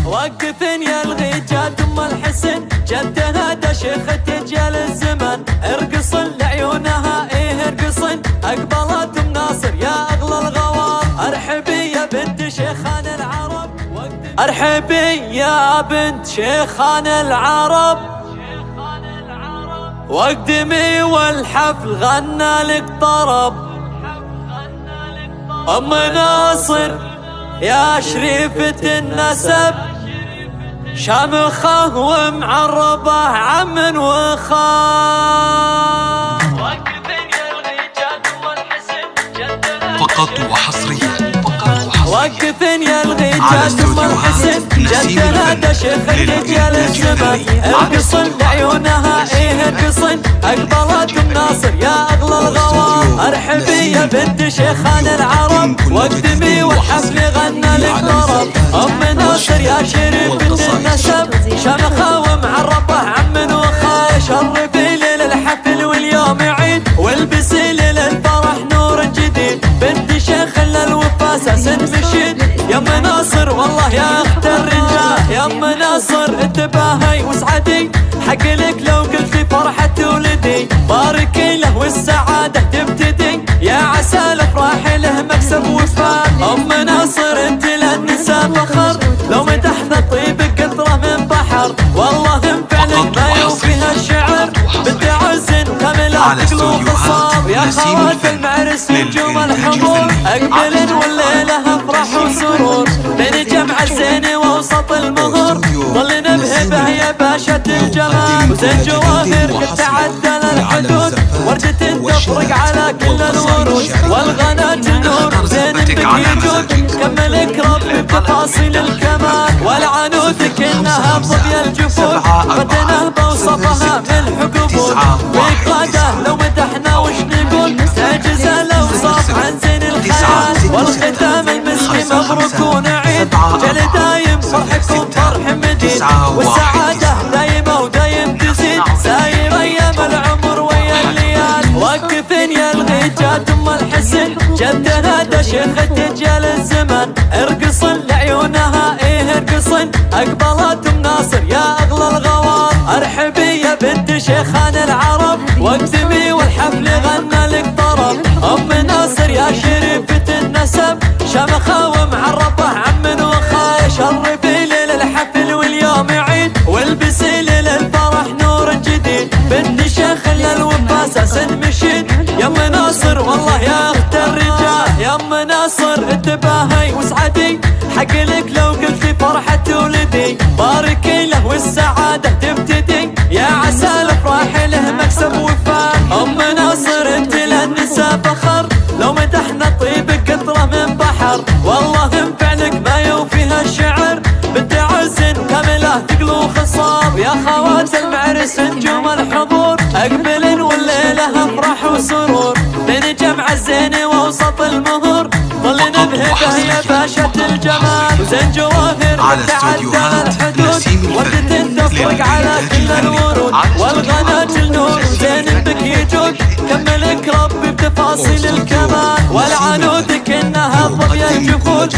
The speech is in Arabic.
وقفن يا الغيجات ام الحسن جدها دا شيخة رجال الزمن. ارقصن لعيونها ايه ارقصن اقبلت مناصر يا اغلى الغوار. ارحبي يا بنت شيخان العرب ارحبي يا بنت شيخان العرب. واقدمي والحفل غنى لك طرب. ام ناصر يا شريفة النسب شامخة ومعربة عم وخال. فقط وحصريا وقفن يا الغيجات ام الحسن جدها دا شيخة رجال الزمن. ارقصن لعيونها ايه ارقصن اقبلت مناصر يا اغلى الغوار. ارحبي يا بنت شيخان العرب واقدمي والحفل غنى لك طرب. ام ناصر يا شريفة النسب شمخة ومعربة عم وخال. شرفي ليل الحفل واليوم عيد والبسي ليل الفرح نور جديد. بنت شيخ للوفا اساس مشيد يا ام ناصر والله يا اخت الرجال. يا ام ناصر انتباهي واسعدي حق لك لو قلتي فرحة ولدي. باركي له والسعادة تبتدي يا عسى الافراح له مكسب وفال. ام ناصر انت للنساء فخر لو مدحنا طيبك قطرة من بحر. والله انفعلك ما يوفيها الشعر بنت عز وكاملة قلوب الصاب. يا خوات المعرس نجوم الحضور اقبلن والليلة افرح وسرور. بين جمع الزين ووسط المهور ظل نبهبه يا باشا الجمال. وزين جواهر قد تعدل الحدود وردة تفرق على كل الورود. والغنات النور زين بك يجود كملك ربي بتفاصيل الكمال. والعنودك انها ضبي الجفون فتنهبه وصفها من حقبون. وقاده لو مدحنا وش نقول تعجز الاوصاف عن زين الخيال. والختام المسكي مبروك ونعيد جل دايم فرحكم فرح مديد. والسعاده دايمه ودايم تزيد ساير ايام العمر ويا الليال. وقفن يا الغيجات ام الحسن جدها دا شيخة رجال الزمن. ارقصن لعيونها ايه ارقصن اقبلت مناصر يا اغلى الغوار. ارحبي يا بنت شيخان العرب واقدمي والحفل غنى لك طرب. ام ناصر يا شريفة النسب شمخة ومعربة عم وخال. شرفي ليل الحفل واليوم عيد والبسي ليل الفرح نور جديد. بنت شيخ للوفا اساس مشيد يا ام ناصر والله يا اخت الرجال. يا ام ناصر انتباهي واسعدي حق لك لو قلتي فرحة ولدي. باركي له والسعادة تبتدي يا عسى الافراح له مكسب وفال. ام ناصر انت للنساء فخر لو مدحنا طيبك قطرة من بحر. والله انفعلك ما يوفيها الشعر بنت عز كاملة تقلو خصاب. يا خوات المعرس نجوم الحضور اقبلن والليلة افرح وسرور. بين جمع الزين ووسط المهور ظل نبهبه يا باشا الجمال. وزين جواهر تعدى الحدود وردة تفرق على كل الورود. والغنات النور زين بك يجود كملك ربي بتفاصيل الكمال. والعنودك انها ضبي الجفود